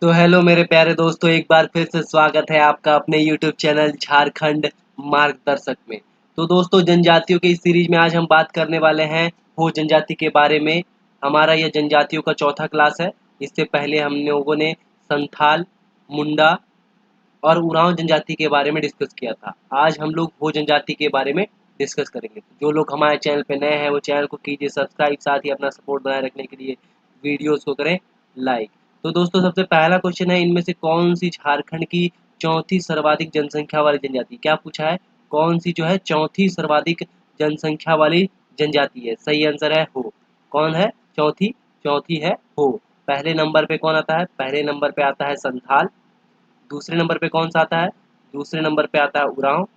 तो हेलो मेरे प्यारे दोस्तों, एक बार फिर से स्वागत है आपका अपने यूट्यूब चैनल झारखंड मार्गदर्शक में। तो दोस्तों, जनजातियों की इस सीरीज में आज हम बात करने वाले हैं हो जनजाति के बारे में। हमारा यह जनजातियों का चौथा क्लास है। इससे पहले हम लोगों ने संथाल, मुंडा और उरांव जनजाति के बारे में डिस्कस किया था। आज हम लोग हो जनजाति के बारे में डिस्कस करेंगे। जो लोग हमारे चैनल पे नए हैं वो चैनल को कीजिए सब्सक्राइब, साथ ही अपना सपोर्ट बनाए रखने के लिए वीडियोस को करें लाइक। तो दोस्तों, सबसे पहला क्वेश्चन है, इनमें से कौन सी झारखंड की चौथी सर्वाधिक जनसंख्या वाली जनजाति? क्या पूछा है? कौन सी जो है चौथी सर्वाधिक जनसंख्या वाली जनजाति है? सही आंसर है हो। कौन है चौथी? चौथी है हो। पहले नंबर पे कौन आता है? पहले नंबर पे आता है संथाल। दूसरे नंबर पे कौन सा आता है? दूसरे नंबर पे आता है उरांव।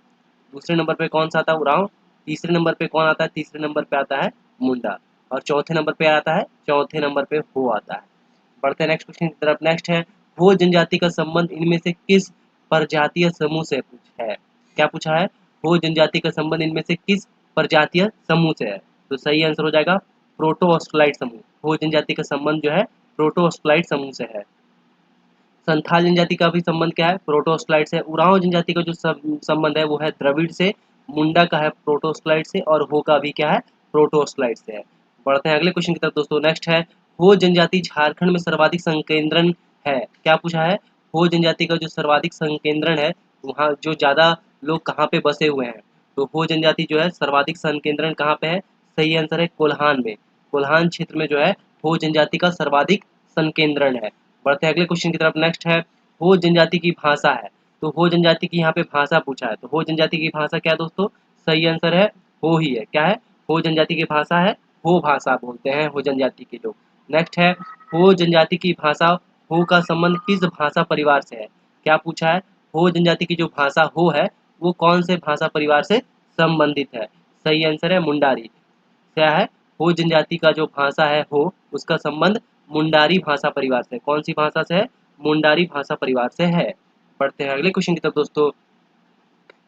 दूसरे नंबर पे कौन सा आता है? उरांव। तीसरे नंबर पे कौन आता है? तीसरे नंबर पे आता है मुंडा। और चौथे नंबर पे आता है, चौथे नंबर पे हो आता है। बढ़ते हैं नेक्स्ट क्वेश्चन की तरफ। नेक्स्ट है, हो जनजाति का संबंध इनमें से किस प्रजातीय समूह से है? क्या पूछा है? हो जनजाति का संबंध इनमें से किस प्रजातीय समूह से है? तो सही आंसर हो जाएगा प्रोटो ऑस्ट्रोलाइट समूह। हो जनजाति का संबंध जो है प्रोटो ऑस्ट्रोलाइट समूह से है। संथाल जनजाति का भी संबंध क्या है? प्रोटोस्टलाइट से। उरांव जनजाति का जो संबंध है वो है द्रविड़ से। मुंडा का है प्रोटोस्टलाइट से। और हो का भी क्या है? प्रोटोस्टलाइट से है। बढ़ते हैं अगले क्वेश्चन की तरफ दोस्तों। नेक्स्ट है, हो जनजाति झारखंड में सर्वाधिक संकेंद्रण है? क्या पूछा है? हो जनजाति का जो सर्वाधिक संकेंद्रण है, वहाँ जो ज्यादा लोग कहाँ पे बसे हुए हैं? तो हो जनजाति जो है सर्वाधिक संकेंद्रण कहाँ पे है? सही आंसर है कोल्हान में। कोल्हान क्षेत्र में जो है हो जनजाति का सर्वाधिक संकेंद्रण है। बढ़ते हैं अगले क्वेश्चन की तरफ। नेक्स्ट है, हो जनजाति की भाषा है। तो हो जनजाति की यहाँ पे भाषा पूछा है, तो हो जनजाति की भाषा क्या है दोस्तों? सही आंसर है हो ही है। क्या है? हो जनजाति की भाषा है हो भाषा बोलते हैं हो जनजाति के लोग। नेक्स्ट है, हो जनजाति की भाषा, हो का संबंध किस भाषा परिवार से है? क्या पूछा है? हो जनजाति की जो भाषा हो है वो कौन से भाषा परिवार से संबंधित है? सही आंसर है मुंडारी। क्या है? हो जनजाति का जो भाषा है हो, उसका संबंध मुंडारी भाषा परिवार से। कौन सी भाषा से है? मुंडारी भाषा परिवार से है। पढ़ते हैं अगले क्वेश्चन की तरफ दोस्तों।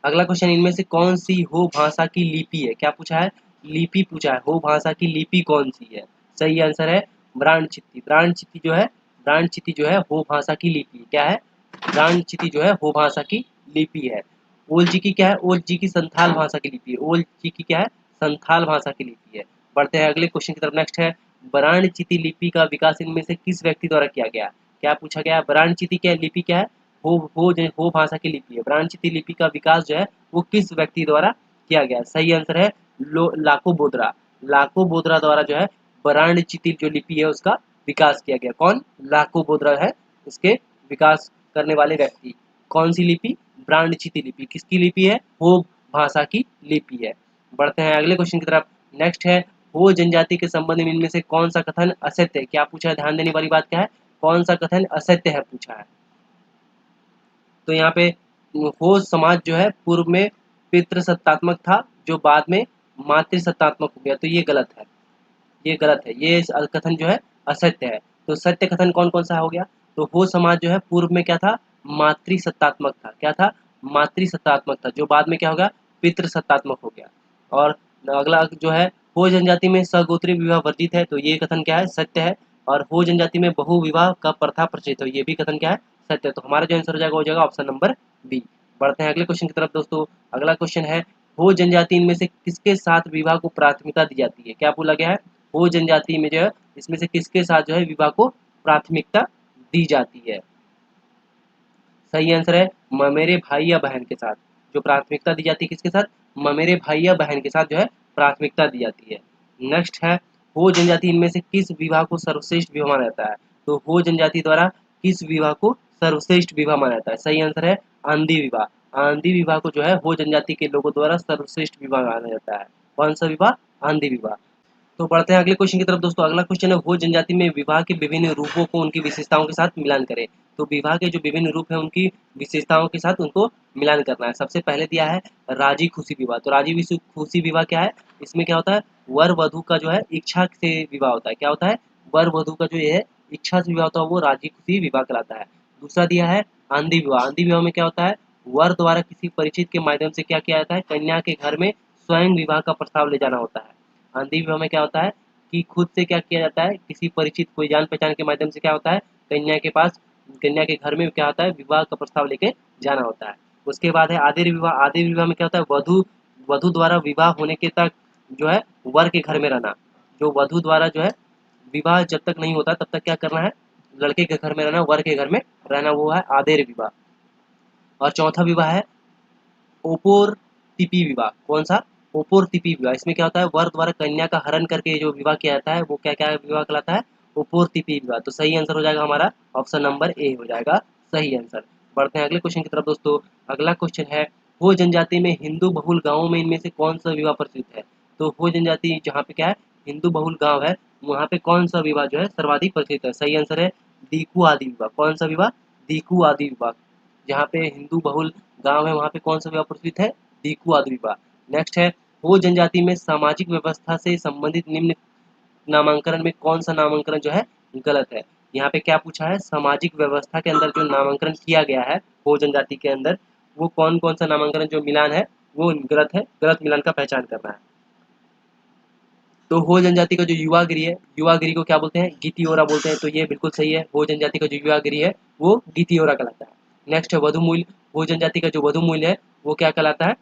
अगला क्वेश्चन, इनमें से कौन सी हो भाषा की लिपि है? क्या पूछा है? लिपि पूछा है। हो भाषा की लिपि कौन सी है? सही आंसर है ब्राह्मणचित्ती। ब्राह्मणचित्ती जो है, ब्राह्मणचित्ती जो है हो भाषा की लिपि। क्या है? ब्राह्मणचित्ती जो है हो भाषा की लिपि है। ओल जी की क्या है? ओल जी की संथाल भाषा की लिपि है। ओल जी की क्या है? संथाल भाषा की लिपि है। बढ़ते हैं अगले क्वेश्चन की तरफ। नेक्स्ट है, ब्राह्मणचित्ती लिपि का विकास इनमें से किस व्यक्ति द्वारा किया गया? क्या पूछा गया? ब्राह्मणचित्ती क्या लिपि क्या है? हो भाषा की लिपि है। ब्राह्मणचित्ती लिपि का विकास जो है वो किस व्यक्ति द्वारा किया गया? सही आंसर है लाको बोदरा। लाको बोदरा द्वारा जो है ब्राह्मणचित्ती जो लिपि है उसका विकास किया गया। कौन? लाको बोदरा है उसके विकास करने वाले व्यक्ति। कौन सी लिपि? ब्राह्मणचित्ती लिपि। किसकी लिपि है? हो भाषा की लिपि है। बढ़ते हैं अगले क्वेश्चन की तरफ। नेक्स्ट है, हो जनजाति के संबंध में इनमें से कौन सा कथन असत्य है? क्या पूछा है? ध्यान देने वाली बात क्या है? कौन सा कथन असत्य है पूछा है। तो यहाँ पे हो समाज जो है पूर्व में पितृसत्तात्मक था, जो बाद में मातृसत्तात्मक हो गया। तो ये गलत है, ये गलत है, ये कथन जो है असत्य है। तो सत्य कथन कौन कौन सा हो गया? तो हो समाज जो है पूर्व में क्या था? मातृसत्तात्मक था। क्या था? मातृसत्तात्मक था, जो बाद में क्या होगा? पितृसत्तात्मक हो गया। और अगला जो है, हो जनजाति में सगोत्री विवाह वर्जित है। तो ये कथन क्या है? सत्य है। और हो जनजाति में बहु विवाह का प्रथा प्रचलित है। ये भी कथन क्या है? सत्य है। तो हमारा जो आंसर हो जाएगा वो जाएगा ऑप्शन नंबर बी। बढ़ते हैं अगले क्वेश्चन की तरफ दोस्तों। अगला क्वेश्चन है, हो जनजाति इनमें से किसके साथ विवाह को प्राथमिकता दी जाती है? क्या बोला गया है? हो जनजाति में जो है इसमें से किसके साथ जो है विवाह को प्राथमिकता दी जाती है? सही आंसर है ममेरे भाई या बहन के साथ। जो प्राथमिकता दी जाती है किसके साथ? ममेरे भाई या बहन के साथ जो है प्राथमिकता दी जाती है। नेक्स्ट है, हो जनजाति इनमें से किस विवाह को सर्वश्रेष्ठ विवाह माना जाता है? तो हो जनजाति द्वारा किस विवाह को सर्वश्रेष्ठ विवाह माना जाता है? सही आंसर है आंधी विवाह। आंधी विवाह को जो है हो जनजाति के लोगों द्वारा सर्वश्रेष्ठ विवाह माना जाता है। कौन सा विवाह? आंधी विवाह। तो बढ़ते हैं अगले क्वेश्चन की तरफ दोस्तों। अगला क्वेश्चन है, हो जनजाति में विवाह के विभिन्न रूपों को उनकी विशेषताओं के साथ मिलान करें। तो विवाह के जो विभिन्न रूप हैं उनकी विशेषताओं के साथ उनको मिलान करना है। सबसे पहले दिया है राजी खुशी विवाह। तो खुशी विवाह क्या है? इसमें क्या होता है? वर वधु का जो है इच्छा से विवाह होता है। क्या होता है? वर वधु का जो ये है इच्छा से विवाह होता है, वो राजी खुशी विवाह कहलाता है। दूसरा दिया है आंधी विवाह। आंधी विवाह में क्या होता है? वर द्वारा किसी परिचित के माध्यम से क्या किया जाता है? कन्या के घर में स्वयं विवाह का प्रस्ताव ले जाना होता है। आंधी विवाह में क्या होता है कि खुद से क्या किया जाता है? किसी परिचित कोई जान पहचान के माध्यम से क्या होता है? कन्या के पास कन्या के घर में क्या होता है, विवाह का प्रस्ताव लेके जाना होता है। उसके बाद है आदेर विवाह। आदेर विवाह में क्या होता है, वधु वधु द्वारा विवाह होने के तक जो है वर के घर में रहना। जो वधु द्वारा जो है विवाह जब तक नहीं होता तब तक क्या करना है, लड़के के घर में रहना, वर के घर में रहना, वो है आदेर विवाह। और चौथा विवाह है ओपोर-तिपी विवाह। कौन सा, ओपोर-तिपी विवाह। इसमें क्या होता है, वर द्वारा कन्या का हरण करके जो विवाह किया जाता है वो क्या क्या विवाह कहलाता है, ओपोर-तिपी विवाह। तो सही आंसर हो जाएगा हमारा ऑप्शन नंबर ए हो जाएगा सही आंसर। बढ़ते हैं अगले क्वेश्चन की तरफ दोस्तों। अगला क्वेश्चन है, हो जनजाति में हिंदू बहुल गाँवों में इनमें से कौन सा विवाह प्रचलित है। तो हो जनजाति जहाँ पे क्या है, हिंदू बहुल गाँव है, वहाँ पे कौन सा विवाह जो है सर्वाधिक प्रचलित है। सही आंसर है दीकू आदि विवाह। कौन सा विवाह, दीकू आदि विवाह। जहाँ पे हिंदू बहुल गाँव है वहाँ पे कौन सा विवाह प्रचलित है, दीकू आदि विवाह। नेक्स्ट है, हो जनजाति में सामाजिक व्यवस्था से संबंधित निम्न नामांकन में कौन सा नामांकन जो है गलत है। यहाँ पे क्या पूछा है, सामाजिक व्यवस्था के अंदर जो नामांकन किया गया है हो जनजाति के अंदर, वो कौन कौन सा नामांकन जो मिलान है वो गलत है, गलत मिलान का पहचान करना है। तो हो जनजाति का जो युवागिरी है, युवागिरी को क्या बोलते हैं, गीतियोरा बोलते हैं। तो ये बिल्कुल सही है, हो जनजाति का जो युवागिरी है वो गीतियोरा कहलाता है। नेक्स्ट है वधुमूल। हो जनजाति का जो वधुमूल है वो क्या कहलाता है,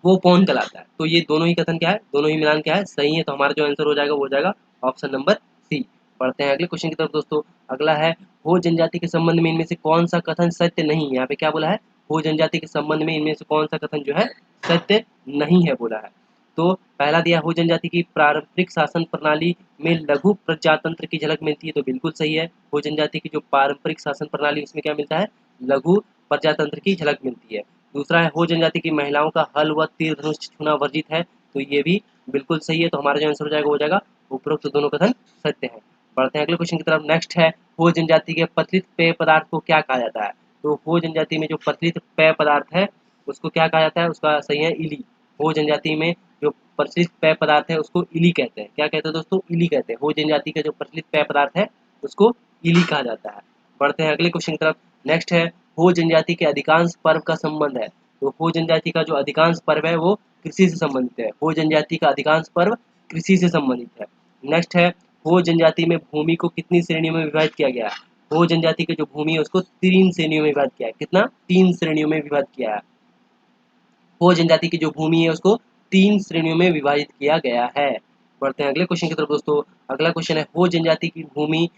वो पौन कहलाता है। तो ये दोनों ही कथन क्या है, दोनों ही मिलान क्या है, सही है। तो हमारा जो आंसर हो जाएगा वो हो जाएगा ऑप्शन नंबर सी। पढ़ते हैं अगले क्वेश्चन की तरफ दोस्तों। अगला है, हो जनजाति के संबंध में इनमें से कौन सा कथन सत्य नहीं है। यहाँ पे क्या बोला है, हो जनजाति के संबंध में इनमें से कौन सा कथन जो है सत्य नहीं है बोला है। तो पहला दिया, हो जनजाति की पारंपरिक शासन प्रणाली में लघु प्रजातंत्र की झलक मिलती है। तो बिल्कुल सही है, हो जनजाति की जो पारंपरिक शासन प्रणाली उसमें क्या मिलता है, लघु प्रजातंत्र की झलक मिलती है। दूसरा है, हो जनजाति की महिलाओं का हल व तीर धनुष छूना वर्जित है। तो ये भी बिल्कुल सही है। तो हमारा जो आंसर हो जाएगा वो हो जाएगा उपरोक्त दोनों कथन सत्य है। बढ़ते हैं अगले क्वेश्चन की तरफ। नेक्स्ट है, हो जनजाति के पतलित पेय पदार्थ को क्या कहा जाता है। तो हो जनजाति में जो पतलित पेय पदार्थ है उसको क्या कहा जाता है, उसका सही है इली। हो जनजाति में जो प्रचलित पेय पदार्थ है उसको इली कहते हैं। क्या कहते हैं दोस्तों, इली कहते हैं। हो जनजाति का जो प्रचलित पेय पदार्थ है उसको इली कहा जाता है। बढ़ते हैं अगले क्वेश्चन की तरफ। नेक्स्ट है, हो जनजाति के अधिकांश पर्व का संबंध है। तो हो जनजाति का जो अधिकांश पर्व है वो कृषि से संबंधित है। हो जनजाति का अधिकांश पर्व कृषि से संबंधित है। नेक्स्ट है, हो जनजाति में भूमि को कितनी श्रेणियों में विभाजित किया गया है। हो जनजाति की जो भूमि है उसको 3 श्रेणियों में विभाजित किया है। कितना, 3 श्रेणियों में विभाजित किया है। हो जनजाति की जो भूमि है उसको 3 श्रेणियों में विभाजित किया गया है। बढ़ते हैं अगले क्वेश्चन की तरफ दोस्तों। अगला क्वेश्चन है, हो जनजाति की भूमि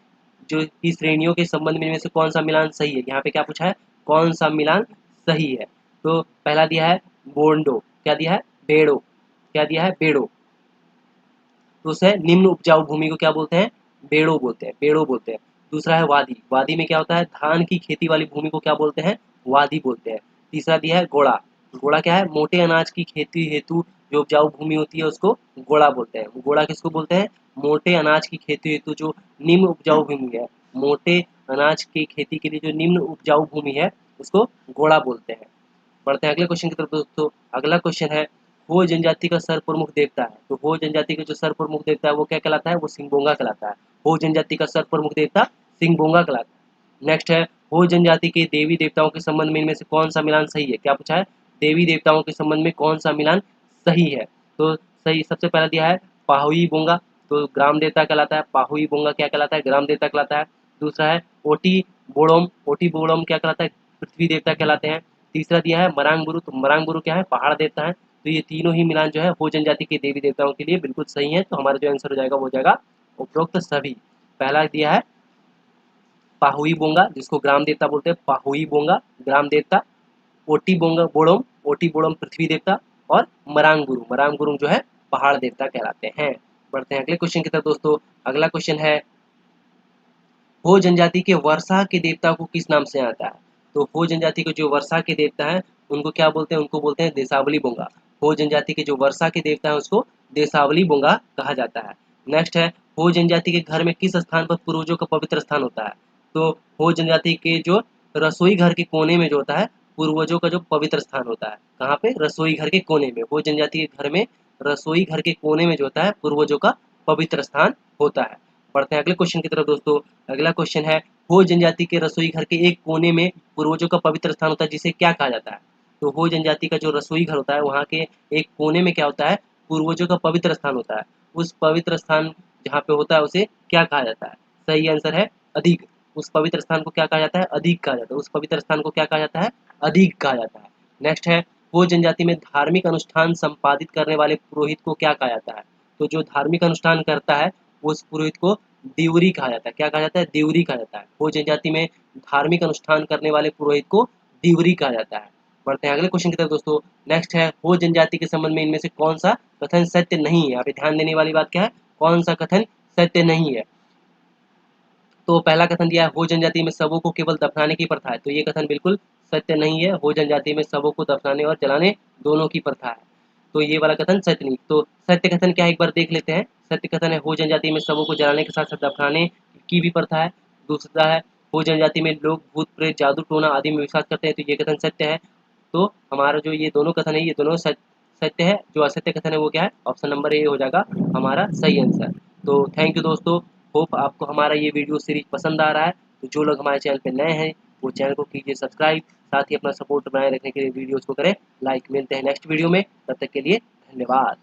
जो की श्रेणियों के संबंध में इनमें से कौन सा मिलान सही है। यहाँ पे क्या पूछा है, कौन सा मिलान सही है। तो पहला दिया है बोंडो, क्या दिया है, बेड़ो, क्या दिया है, बेड़ो। तो उसे निम्न उपजाऊ भूमि को क्या बोलते हैं, बेड़ो बोलते हैं, बेड़ो बोलते हैं। दूसरा है वादी। वादी में क्या होता है, धान की खेती वाली भूमि को क्या बोलते हैं, वादी बोलते हैं। तीसरा दिया है गोड़ा। गोड़ा क्या है, मोटे अनाज की खेती हेतु जो उपजाऊ भूमि होती है उसको गोड़ा बोलते हैं। गोड़ा किसको बोलते हैं, मोटे अनाज की खेती हेतु जो निम्न उपजाऊ भूमि है, मोटे अनाज की खेती के लिए जो निम्न उपजाऊ भूमि है उसको गोड़ा बोलते हैं। बढ़ते हैं अगले क्वेश्चन की तरफ दोस्तों। अगला क्वेश्चन है, हो जनजाति का सर प्रमुख देवता है। तो हो जनजाति का जो सर प्रमुख देवता है वो क्या कहलाता है, वो सिंगबोंगा कहलाता है। हो जनजाति का सर प्रमुख देवता सिंगबोंगा कहलाता है। नेक्स्ट है, हो जनजाति के देवी देवताओं के संबंध में इनमें से कौन सा मिलान सही है। क्या पूछा है, देवी देवताओं के संबंध में कौन सा मिलान सही है। तो सही सबसे पहला दिया है पाहुई बोंगा, तो ग्राम देवता कहलाता है। पाहुई बोंगा क्या कहलाता है, ग्राम देवता कहलाता है। दूसरा है ओटी बोड़ोम, ओटी बोड़ोम क्या कहलाता है, पृथ्वी देवता कहलाते हैं। तीसरा दिया है मरांग बुरु, तो मरांग बुरु क्या है, पहाड़ देवता है। तो ये तीनों ही मिलान जो है हो जनजाति के देवी देवताओं के लिए बिल्कुल सही है। तो हमारा जो आंसर हो जाएगा वो हो जाएगा उपरोक्त सभी। पहला दिया है पाहुई बोंगा जिसको ग्राम देवता बोलते हैं, पाहुई बोंगा ग्राम देवता। ओटी बोंगा बोड़ोम, ओटी बोड़ोम पृथ्वी देवता। और मरांग गुरु, मरांग गुरु जो है पहाड़ देवता कहलाते हैं। बढ़ते हैं अगले क्वेश्चन की तरफ दोस्तों। अगला क्वेश्चन है, हो जनजाति के वर्षा के देवता को किस नाम से आता है। तो हो जनजाति के जो वर्षा के देवता है उनको क्या बोलते हैं, उनको बोलते हैं देशावली बोंगा। हो जनजाति के जो वर्षा के देवता है उसको देशावली बोंगा कहा जाता है। नेक्स्ट है, हो जनजाति के घर में किस स्थान पर पूर्वजों का पवित्र स्थान होता है। तो हो जनजाति के जो रसोई घर के कोने में जो होता है पूर्वजों का जो पवित्र स्थान होता है, कहाँ पे, रसोई घर के कोने में। हो जनजाति के घर में रसोई घर के कोने में जो होता है पूर्वजों का पवित्र स्थान होता है। बढ़ते हैं अगले क्वेश्चन की तरफ दोस्तों। अगला क्वेश्चन है, हो जनजाति के रसोई घर के एक कोने में पूर्वजों का पवित्र स्थान होता है जिसे क्या कहा जाता है। तो हो जनजाति का जो रसोई घर होता है वहाँ के एक कोने में क्या होता है, पूर्वजों का पवित्र स्थान होता है। उस पवित्र स्थान जहाँ पे होता है उसे क्या कहा जाता है। सही आंसर है अधिक। उस पवित्र स्थान को क्या कहा जाता है? अधीक कहा जाता है। उस पवित्र स्थान को क्या कहा जाता है? अधीक कहा जाता है। नेक्स्ट है, हो जनजाति में धार्मिक अनुष्ठान संपादित करने वाले पुरोहित को क्या कहा जाता है? तो जो धार्मिक अनुष्ठान करता है उस पुरोहित को दिउरी कहा जाता है। क्या कहा जाता है? दिउरी कहा जाता है। हो जनजाति में धार्मिक अनुष्ठान करने वाले पुरोहित को दिउरी कहा जाता है। बढ़ते हैं अगले क्वेश्चन की तरफ दोस्तों। नेक्स्ट है, हो जनजाति के संबंध में इनमें से कौन सा कथन सत्य नहीं है? यहाँ पे ध्यान देने वाली बात क्या है? कौन सा कथन सत्य नहीं है? तो पहला कथन दिया है, हो जनजाति में शवों को केवल दफनाने की प्रथा है। तो ये कथन बिल्कुल सत्य नहीं है। हो जनजाति में शवों को दफनाने और जलाने दोनों की प्रथा है। तो ये वाला कथन सत्य नहीं। तो सत्य कथन क्या है, एक बार देख लेते हैं। सत्य कथन है, हो जनजाति में शवों को जलाने के साथ साथ दफनाने की भी प्रथा है। दूसरा है, हो जनजाति में लोग भूत प्रेत जादू टोना आदि में विश्वास करते हैं। तो ये कथन सत्य है। तो हमारा जो ये दोनों कथन है ये दोनों सत्य है। जो असत्य कथन है वो क्या है? ऑप्शन नंबर ए हो जाएगा हमारा सही आंसर। तो थैंक यू दोस्तों। होप आपको हमारा ये वीडियो सीरीज पसंद आ रहा है। तो जो लोग हमारे चैनल पे नए हैं वो चैनल को कीजिए सब्सक्राइब, साथ ही अपना सपोर्ट बनाए रखने के लिए वीडियोस को करें लाइक। मिलते हैं नेक्स्ट वीडियो में, तब तक के लिए धन्यवाद।